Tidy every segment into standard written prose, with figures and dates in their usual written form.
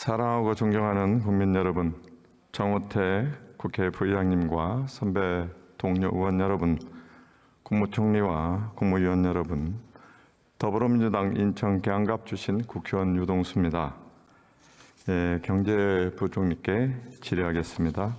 사랑하고 존경하는 국민 여러분, 정우택 국회 부의장님과 선배 동료 의원 여러분, 국무총리와 국무위원 여러분, 더불어민주당 인천 계양갑 출신 국회의원 유동수입니다. 경제부총리께 질의하겠습니다.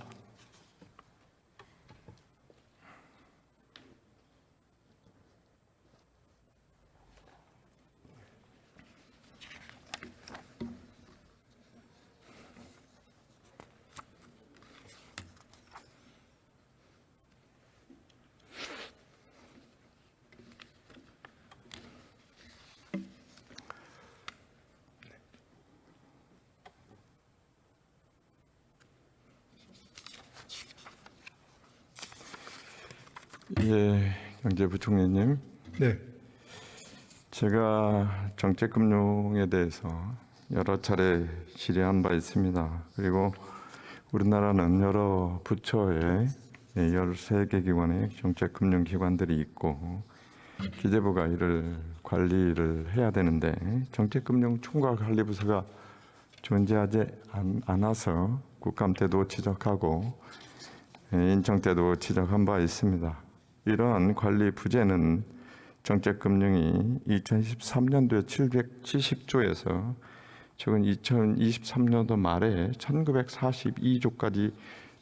경제부총리님. 네. 제가 정책금융에 대해서 여러 차례 질의한 바 있습니다. 그리고 우리나라는 여러 부처에 13개 기관의 정책금융기관들이 있고 기재부가 이를 관리를 해야 되는데 정책금융총괄관리부서가 존재하지 않아서 국감 때도 지적하고 인청 때도 지적한 바 있습니다. 이러한 관리 부재는 정책금융이 2013년도에 770조에서 최근 2023년도 말에 1942조까지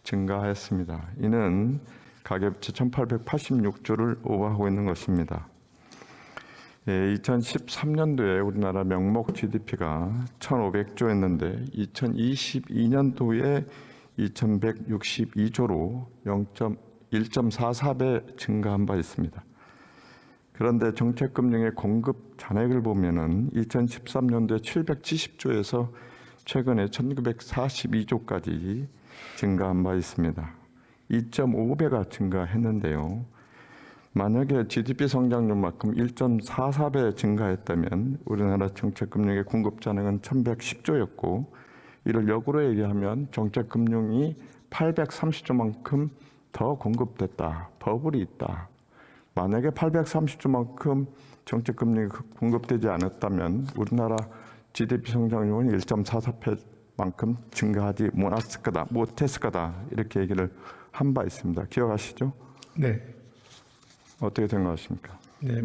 증가했습니다. 이는 가계부채 1886조를 오버하고 있는 것입니다. 2013년도에 우리나라 명목 GDP가 1500조였는데 2022년도에 2162조로 1.44배 증가한 바 있습니다. 그런데 정책금융의 공급 잔액을 보면은 2013년도에 770조에서 최근에 1942조까지 증가한 바 있습니다. 2.5배가 증가했는데요. 만약에 GDP 성장률만큼 1.44배 증가했다면 우리나라 정책금융의 공급 잔액은 1110조였고 이를 역으로 얘기하면 정책금융이 830조만큼 더 공급됐다. 버블이 있다. 만약에 830조만큼 정책금융이 공급되지 않았다면 우리나라 GDP 성장률은 1.44배만큼 증가하지 못했을 거다. 이렇게 얘기를 한 바 있습니다. 기억하시죠? 네. 어떻게 생각하십니까? 네.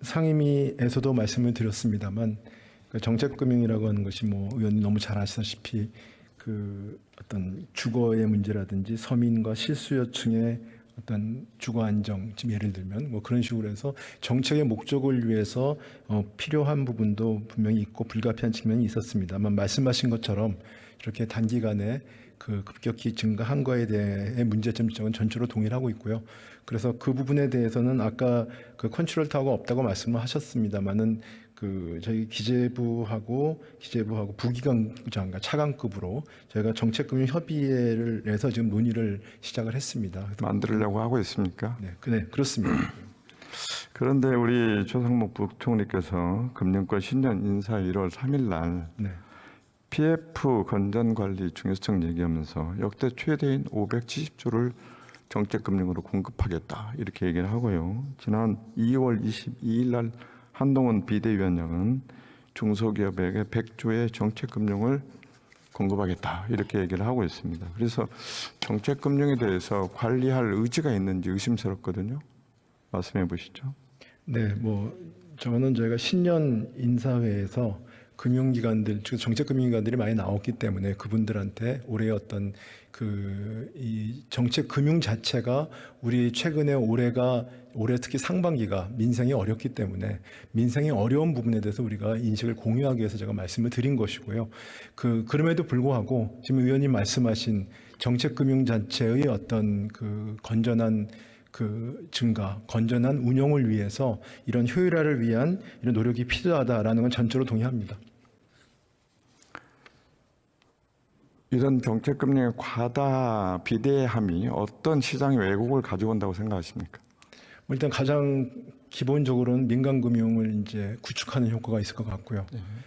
상임위에서도 말씀을 드렸습니다만 정책금융이라고 하는 것이 의원님 너무 잘 아시다시피 어떤 주거의 문제라든지 서민과 실수요층의 어떤 주거 안정, 지금 예를 들면 그런 식으로 해서 정책의 목적을 위해서 필요한 부분도 분명히 있고 불가피한 측면이 있었습니다만 말씀하신 것처럼 이렇게 단기간에 급격히 증가한 거에 대해 문제점 지적은 전적으로 동일하고 있고요. 그래서 그 부분에 대해서는 아까 컨트롤 타워가 없다고 말씀을 하셨습니다만은 저희 기재부하고 부기관장과 차관급으로 저희가 정책금융 협의회를 해서 지금 논의를 시작을 했습니다. 만들려고 하고 있습니까? 네, 그렇습니다. 그런데 우리 조상목 부총리께서 금융권 신년 인사 1월 3일 날 PF 건전관리 중요성 얘기하면서 역대 최대인 570조를 정책금융으로 공급하겠다 이렇게 얘기를 하고요. 지난 2월 22일 날 한동훈 비대위원장은 중소기업에게 100조의 정책금융을 공급하겠다 이렇게 얘기를 하고 있습니다. 그래서 정책금융에 대해서 관리할 의지가 있는지 의심스럽거든요. 말씀해 보시죠. 네, 저는 저희가 신년 인사회에서 금융기관들, 즉 정책금융기관들이 많이 나왔기 때문에 그분들한테 올해 어떤 이 정책금융 자체가 우리 최근에 올해 특히 상반기가 민생이 어렵기 때문에 민생이 어려운 부분에 대해서 우리가 인식을 공유하기 위해서 제가 말씀을 드린 것이고요. 그럼에도 불구하고 지금 의원님 말씀하신 정책금융 자체의 어떤 건전한 증가, 건전한 운영을 위해서 이런 효율화를 위한 이런 노력이 필요하다라는 건 전적으로 동의합니다. 이런 정책금융의 과다 비대함이 어떤 시장의 왜곡을 가져온다고 생각하십니까? 일단 가장 기본적으로는 민간금융을 이제 구축하는 효과가 있을 것 같고요.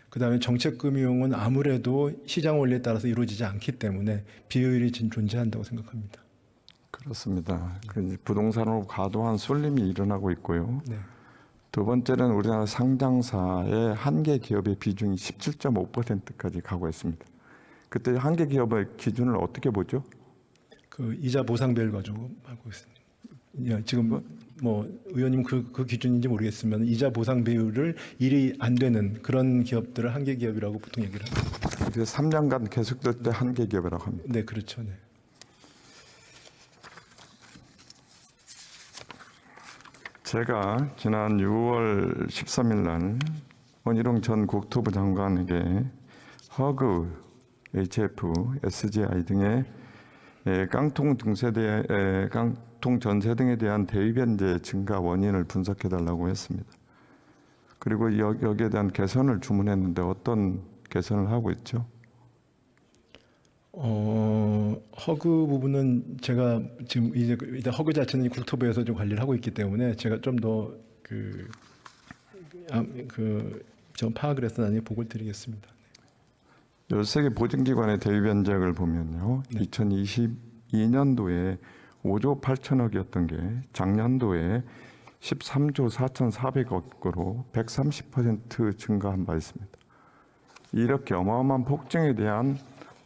그다음에 정책금융은 아무래도 시장 원리에 따라서 이루어지지 않기 때문에 비효율이 존재한다고 생각합니다. 그렇습니다. 부동산으로 과도한 쏠림이 일어나고 있고요. 두 번째는 우리나라 상장사의 한계 기업의 비중이 17.5%까지 가고 있습니다. 그때 한계 기업의 기준을 어떻게 보죠? 그 이자 보상 비율 가지고 하고 있습니다. 예, 지금 뭐 의원님 그 기준인지 모르겠지만 이자 보상 비율을 일이 안 되는 그런 기업들을 한계 기업이라고 보통 얘기를 합니다. 그래서 3년간 계속될 때 한계 기업이라고 합니다. 네, 그렇죠. 네. 제가 지난 6월 13일 날 원희룡 전 국토부 장관에게 허그, HF, SGI 등의 깡통 전세 등에 대한 대위 변제 증가 원인을 분석해 달라고 했습니다. 그리고 여기에 대한 개선을 주문했는데 어떤 개선을 하고 있죠? 허그 부분은 제가 지금 이제 일단 허그 자체는 국토부에서 좀 관리를 하고 있기 때문에 제가 좀 더 좀 파악을 해서 나중에 보고를 드리겠습니다. 13개 보증기관의 대위 변제액을 보면요. 2022년도에 5조 8천억이었던 게 작년도에 13조 4,400억으로 130% 증가한 바 있습니다. 이렇게 어마어마한 폭증에 대한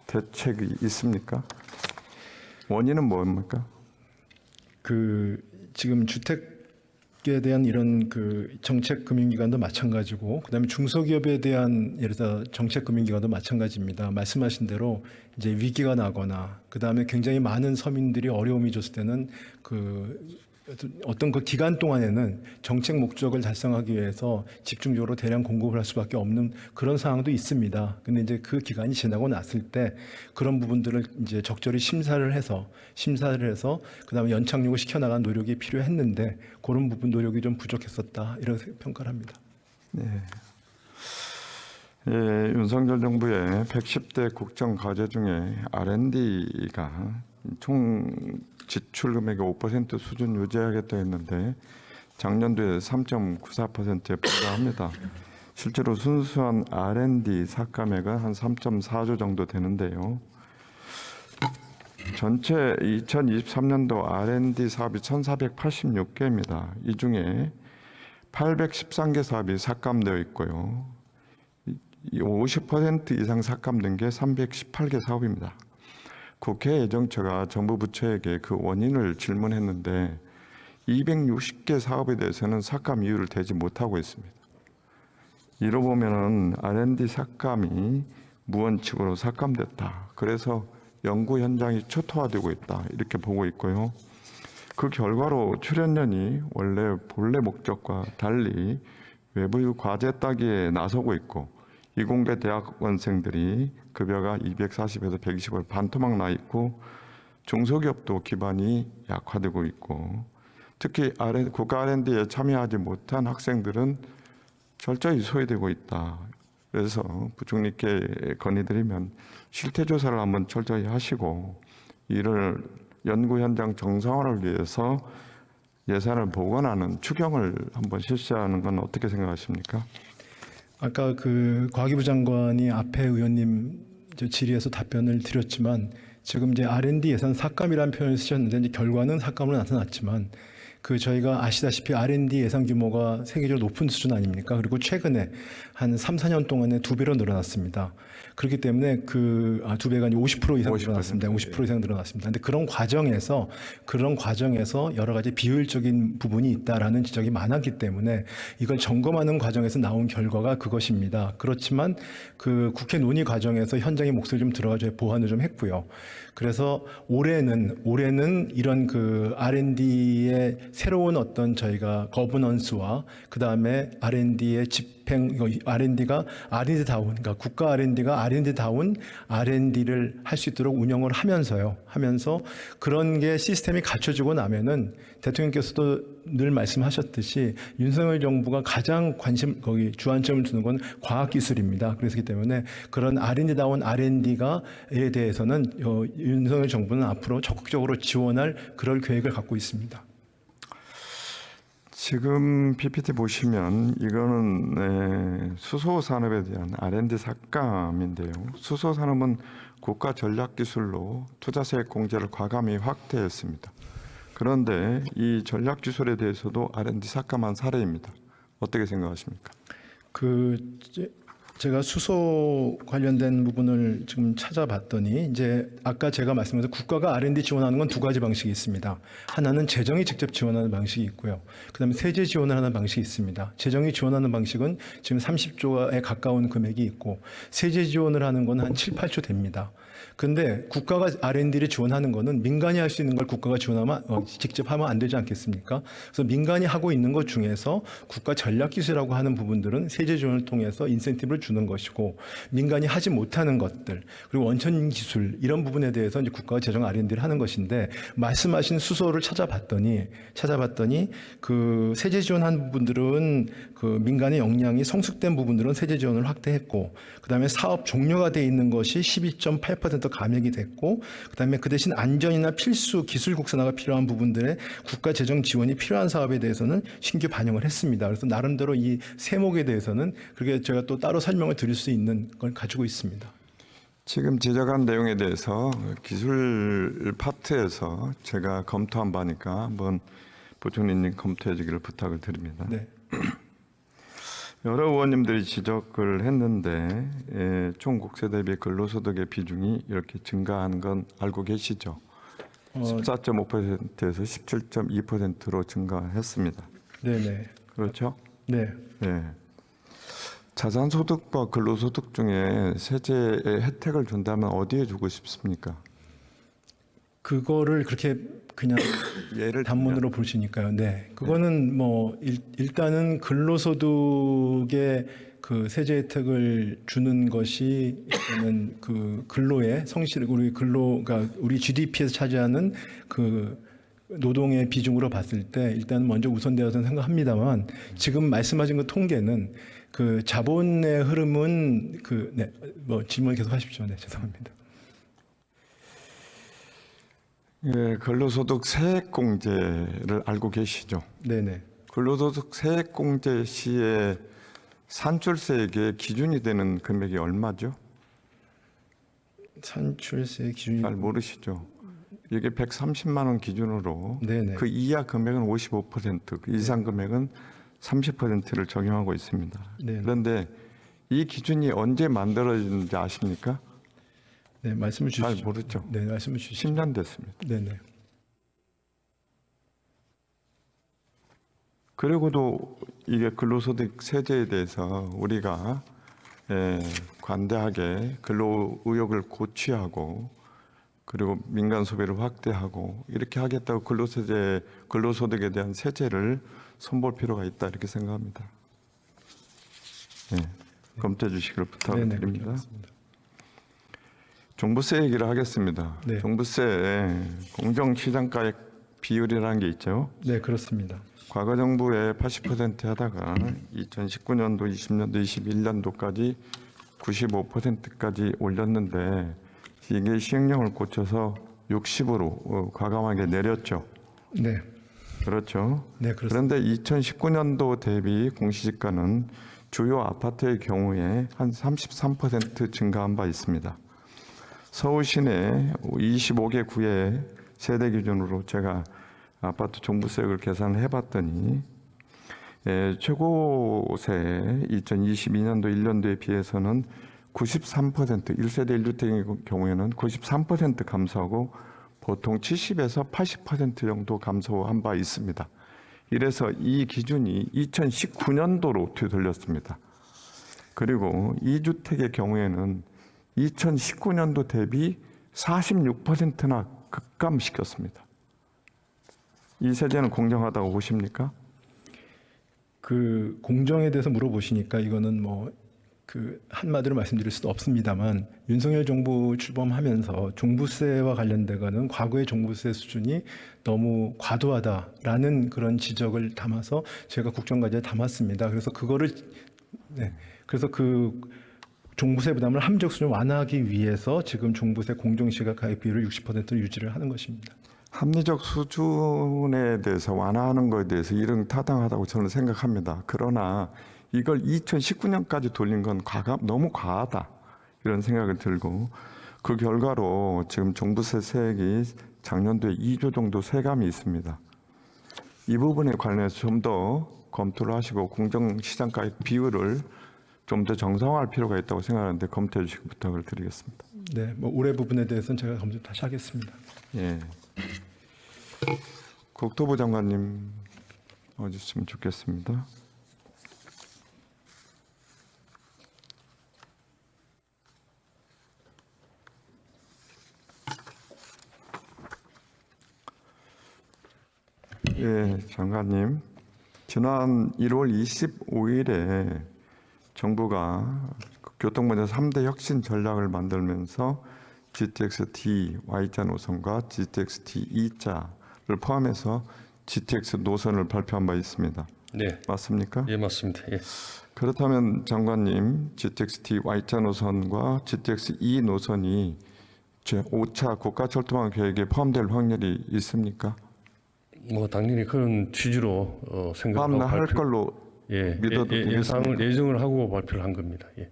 대책이 있습니까? 원인은 뭡니까? 지금 주택에 대한 이런 정책 금융기관도 마찬가지고, 그다음에 중소기업에 대한 예를 들어 정책 금융기관도 마찬가지입니다. 말씀하신 대로 이제 위기가 나거나, 그다음에 굉장히 많은 서민들이 어려움이 줬을 때는 어떤 그 기간 동안에는 정책 목적을 달성하기 위해서 집중적으로 대량 공급을 할 수밖에 없는 그런 상황도 있습니다. 근데 이제 그 기간이 지나고 났을 때 그런 부분들을 이제 적절히 심사를 해서 그다음에 연착륙을 시켜나간 노력이 필요했는데 그런 부분 노력이 좀 부족했었다, 이렇게 평가를 합니다. 네. 예, 윤석열 정부의 110대 국정 과제 중에 R&D가 총 지출 금액의 5% 수준 유지하겠다 했는데 작년도에 3.94%에 불과합니다. 실제로 순수한 R&D 삭감액은 한 3.4조 정도 되는데요. 전체 2023년도 R&D 사업이 1,486개입니다. 이 중에 813개 사업이 삭감되어 있고요. 50% 이상 삭감된 게 318개 사업입니다. 국회 예정처가 정부 부처에게 그 원인을 질문했는데 260개 사업에 대해서는 삭감 이유를 대지 못하고 있습니다. 이로 보면은 R&D 삭감이 무원칙으로 삭감됐다. 그래서 연구 현장이 초토화되고 있다. 이렇게 보고 있고요. 그 결과로 출연연이 원래 본래 목적과 달리 외부 과제 따기에 나서고 있고, 이공계 대학원생들이 급여가 240에서 120을 반토막 나 있고, 중소기업도 기반이 약화되고 있고, 특히 국가 R&D에 참여하지 못한 학생들은 철저히 소외되고 있다. 그래서 부총리께 건의드리면 실태조사를 한번 철저히 하시고 이를 연구 현장 정상화를 위해서 예산을 보관하는 추경을 한번 실시하는 건 어떻게 생각하십니까? 아까 과기부 장관이 앞에 의원님 질의에서 답변을 드렸지만, 지금 이제 R&D 예산 삭감이라는 표현을 쓰셨는데 이제 결과는 삭감으로 나타났지만, 저희가 아시다시피 R&D 예산 규모가 세계적으로 높은 수준 아닙니까? 그리고 최근에 한 3, 4년 동안에 2배로 늘어났습니다. 그렇기 때문에 2배가 아니고 50% 이상 늘어났습니다. 50% 이상 늘어났습니다. 근데 그런 과정에서 여러 가지 비효율적인 부분이 있다라는 지적이 많았기 때문에 이걸 점검하는 과정에서 나온 결과가 그것입니다. 그렇지만 국회 논의 과정에서 현장의 목소리 좀 들어가지고 보완을 좀 했고요. 그래서 올해는 이런 R&D의 새로운 어떤 저희가 거버넌스와 그다음에 R&D의 R&D가 R&D다운, 그러니까 국가 R&D가 R&D다운 R&D를 할 수 있도록 운영을 하면서 그런 게 시스템이 갖춰지고 나면은 대통령께서도 늘 말씀하셨듯이 윤석열 정부가 가장 주안점을 두는 건 과학기술입니다. 그렇기 때문에 그런 R&D다운 R&D에 대해서는 윤석열 정부는 앞으로 적극적으로 지원할 그럴 계획을 갖고 있습니다. 지금 PPT 보시면 이거는 수소 산업에 대한 R&D 삭감인데요. 수소 산업은 국가 전략 기술로 투자세액 공제를 과감히 확대했습니다. 그런데 이 전략 기술에 대해서도 R&D 삭감한 사례입니다. 어떻게 생각하십니까? 제가 수소 관련된 부분을 지금 찾아봤더니 이제 아까 제가 말씀드린 국가가 R&D 지원하는 건 두 가지 방식이 있습니다. 하나는 재정이 직접 지원하는 방식이 있고요. 그다음에 세제 지원을 하는 방식이 있습니다. 재정이 지원하는 방식은 지금 30조에 가까운 금액이 있고 세제 지원을 하는 건 한 7, 8조 됩니다. 근데 국가가 R&D를 지원하는 거는 민간이 할 수 있는 걸 국가가 지원하면 직접 하면 안 되지 않겠습니까? 그래서 민간이 하고 있는 것 중에서 국가 전략기술이라고 하는 부분들은 세제 지원을 통해서 인센티브를 주는 것이고 민간이 하지 못하는 것들 그리고 원천 기술 이런 부분에 대해서 이제 국가가 재정 R&D를 하는 것인데 말씀하신 수소를 찾아봤더니 그 세제 지원한 부분들은 그 민간의 역량이 성숙된 부분들은 세제 지원을 확대했고 그다음에 사업 종료가 돼 있는 것이 12.8% 감액이 됐고 그다음에 그 대신 안전이나 필수 기술 국산화가 필요한 부분들의 국가 재정 지원이 필요한 사업에 대해서는 신규 반영을 했습니다. 그래서 나름대로 이 세목에 대해서는 그게 제가 또 따로 설명을 드릴 수 있는 걸 가지고 있습니다. 지금 지적한 내용에 대해서 기술 파트에서 제가 검토한 바니까 한번 부총리님 검토해 주기를 부탁을 드립니다. 네. 여러 의원님들이 지적을 했는데 총 국세 대비 근로소득의 비중이 이렇게 증가한 건 알고 계시죠? 14.5%에서 17.2%로 증가했습니다. 네네. 그렇죠? 네. 네. 자산소득과 근로소득 중에 세제의 혜택을 준다면 어디에 주고 싶습니까? 그거를 그렇게 그냥 예를 단문으로 보시니까요. 네, 그거는 뭐 일단은 근로소득의 그 세제 혜택을 주는 것이 일단은 그 근로의 성실 우리 근로가 우리 GDP에서 차지하는 그 노동의 비중으로 봤을 때 일단 먼저 우선되어서 생각합니다만 지금 말씀하신 그 통계는 그 자본의 흐름은 뭐 질문 계속 하십시오. 네, 죄송합니다. 예, 근로소득 세액공제를 알고 계시죠? 네네. 근로소득 세액공제 시에 산출세액의 기준이 되는 금액이 얼마죠? 산출세 기준이 잘 모르시죠? 이게 130만 원 기준으로 네네. 그 이하 금액은 55%, 그 이상 금액은 30%를 적용하고 있습니다. 네네. 그런데 이 기준이 언제 만들어졌는지 아십니까? 네, 말씀을 주시죠. 잘 모르죠. 네, 말씀을 주시죠. 10년 됐습니다. 네네. 그리고도 이게 근로소득 세제에 대해서 우리가 관대하게 근로 의욕을 고취하고 그리고 민간 소비를 확대하고 이렇게 하겠다고 근로소득에 대한 세제를 손볼 필요가 있다 이렇게 생각합니다. 네, 검토해 주시기를 부탁드립니다. 그렇습니다. 종부세 얘기를 하겠습니다. 네. 종부세 공정시장가액 비율이라는 게 있죠. 네, 그렇습니다. 과거 정부에 80% 하다가 2019년도, 20년도, 21년도까지 95%까지 올렸는데 이게 시행령을 고쳐서 60으로 과감하게 내렸죠. 네. 그렇죠. 네, 그렇습니다. 그런데 2019년도 대비 공시지가는 주요 아파트의 경우에 한 33% 증가한 바 있습니다. 서울 시내 25개 구의 세대 기준으로 제가 아파트 종부세액을 계산을 해봤더니 최고세 2022년도 1년도에 비해서는 93% 1세대 1주택의 경우에는 93% 감소하고 보통 70에서 80% 정도 감소한 바 있습니다. 이래서 이 기준이 2019년도로 되돌렸습니다. 그리고 2주택의 경우에는 2019년도 대비 46%나 급감시켰습니다. 이 세제는 공정하다고 보십니까? 그 공정에 대해서 물어보시니까 이거는 뭐 그 한마디로 말씀드릴 수도 없습니다만 윤석열 정부 출범하면서 종부세와 관련되고는 과거의 종부세 수준이 너무 과도하다라는 그런 지적을 담아서 제가 국정과제에 담았습니다. 그래서 그래서 그 종부세 부담을 함정 수준 완화하기 위해서 지금 종부세 공정시각 가입 비율을 60%로 유지를 하는 것입니다. 합리적 수준에 대해서 완화하는 것에 대해서 이릉타당하다고 저는 생각합니다. 그러나 이걸 2019년까지 돌린 건 너무 과하다 이런 생각을 들고 그 결과로 지금 종부세 세액이 작년도에 2조 정도 세감이 있습니다. 이 부분에 관해서 좀 더 검토를 하시고 공정시장가액 비율을 좀 더 정상화할 필요가 있다고 생각하는데 검토해 주시기 부탁을 드리겠습니다. 네, 뭐 올해 부분에 대해서는 제가 검토 다시 하겠습니다. 예. 국토부 장관님 와주시면 좋겠습니다. 예, 장관님. 지난 1월 25일에 정부가 교통분야 3대 혁신 전략을 만들면서 GTX-D Y자 노선과 GTX-D E자를 포함해서 GTX 노선을 발표한 바 있습니다. 네, 맞습니까? 예 맞습니다. 예. 그렇다면 장관님, GTX-D Y자 노선과 GTX-E 노선이 제5차 국가철도망 계획에 포함될 확률이 있습니까? 뭐 당연히 그런 취지로 생각하고 포함할 걸로 믿어도 되겠습니까? 예정을 하고 발표를 한 겁니다. 예.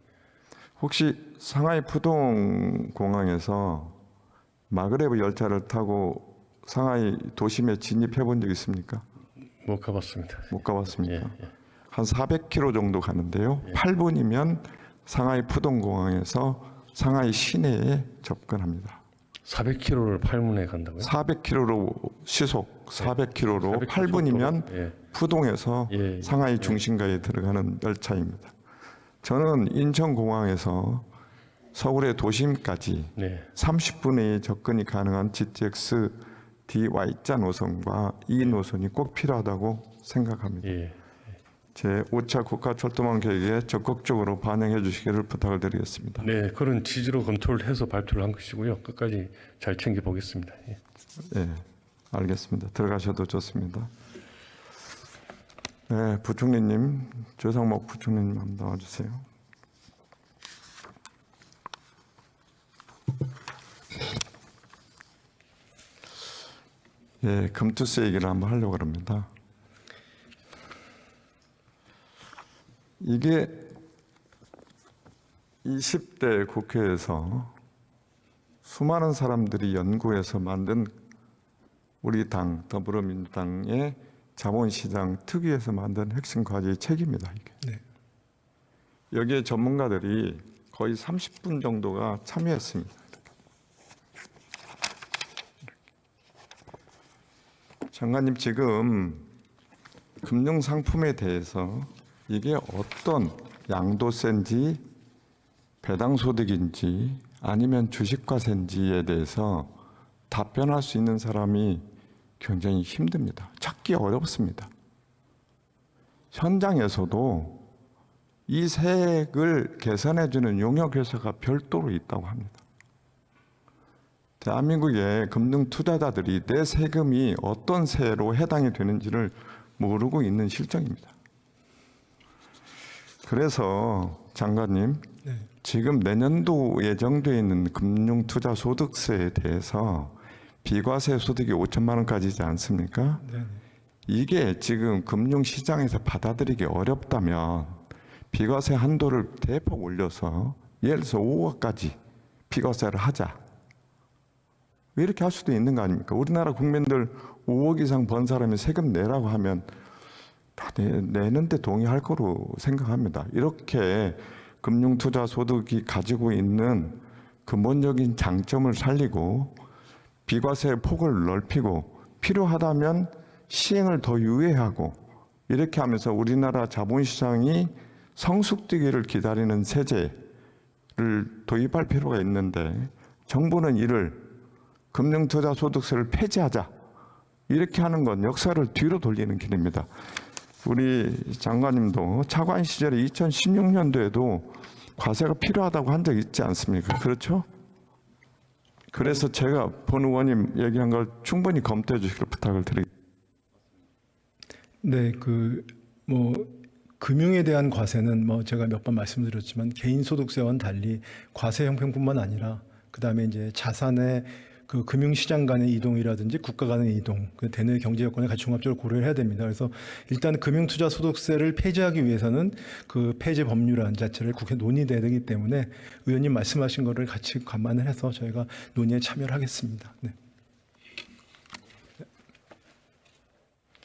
혹시 상하이 푸동 공항에서 마그레브 열차를 타고 상하이 도심에 진입해 본 적 있습니까? 못 가봤습니다. 못 가봤습니까? 예. 한 400km 정도 가는데요. 8분이면 상하이 푸동 공항에서 상하이 시내에 접근합니다. 400km를 8분에 간다고요? 400km로 시속 400km로 400km 8분이면 예. 푸동에서 예. 상하이 중심가에 들어가는 열차입니다. 저는 인천공항에서 서울의 도심까지 네. 30분의 접근이 가능한 GTX DY자 노선과 E 노선이 꼭 필요하다고 생각합니다. 예. 제 5차 국가철도망 계획에 적극적으로 반영해 주시기를 부탁을 드리겠습니다. 네, 그런 취지로 검토를 해서 발표를 한 것이고요. 끝까지 잘 챙겨 보겠습니다. 예. 네, 알겠습니다. 들어가셔도 좋습니다. 네, 부총리님, 조상목 부총리님 한번 나와주세요. 예, 금투세 얘기를 한번 하려고 합니다. 이게 20대 국회에서 수많은 사람들이 연구해서 만든 우리 당 더불어민주당의 자본시장 특위에서 만든 핵심 과제의 책입니다. 이게. 네. 여기에 전문가들이 거의 30분 정도가 참여했습니다. 장관님, 지금 금융 상품에 대해서 이게 어떤 양도세인지 배당소득인지 아니면 주식과세인지에 대해서 답변할 수 있는 사람이 굉장히 힘듭니다. 찾기 어렵습니다. 현장에서도 이 세액을 계산해주는 용역회사가 별도로 있다고 합니다. 대한민국의 금융투자자들이 내 세금이 어떤 세로 해당이 되는지를 모르고 있는 실정입니다. 그래서 장관님, 네. 지금 내년도 예정되어 있는 금융투자소득세에 대해서 비과세 소득이 5천만 원까지지 않습니까? 네. 이게 지금 금융시장에서 받아들이기 어렵다면 비과세 한도를 대폭 올려서 예를 들어서 5억까지 비과세를 하자. 이렇게 할 수도 있는 거 아닙니까? 우리나라 국민들 5억 이상 번 사람이 세금 내라고 하면 다 내는데 동의할 거로 생각합니다. 이렇게 금융투자 소득이 가지고 있는 근본적인 장점을 살리고 비과세의 폭을 넓히고 필요하다면 시행을 더 유예하고 이렇게 하면서 우리나라 자본시장이 성숙되기를 기다리는 세제를 도입할 필요가 있는데 정부는 이를 금융투자소득세를 폐지하자 이렇게 하는 건 역사를 뒤로 돌리는 길입니다. 우리 장관님도 차관 시절에 2016년도에도 과세가 필요하다고 한 적 있지 않습니까? 그렇죠? 그래서 제가 본 의원님 얘기한 걸 충분히 검토해 주시길 부탁을 드리겠습니다. 네, 금융에 대한 과세는 제가 몇 번 말씀드렸지만 개인 소득세와는 달리 과세 형평뿐만 아니라 그다음에 이제 자산의 그 금융시장 간의 이동이라든지 국가 간의 이동, 그 대내 경제 여건을 같이 종합적으로 고려를 해야 됩니다. 그래서 일단 금융투자소득세를 폐지하기 위해서는 그 폐지 법률안 자체를 국회 논의돼야 되기 때문에 의원님 말씀하신 거를 같이 감안을 해서 저희가 논의에 참여를 하겠습니다. 네.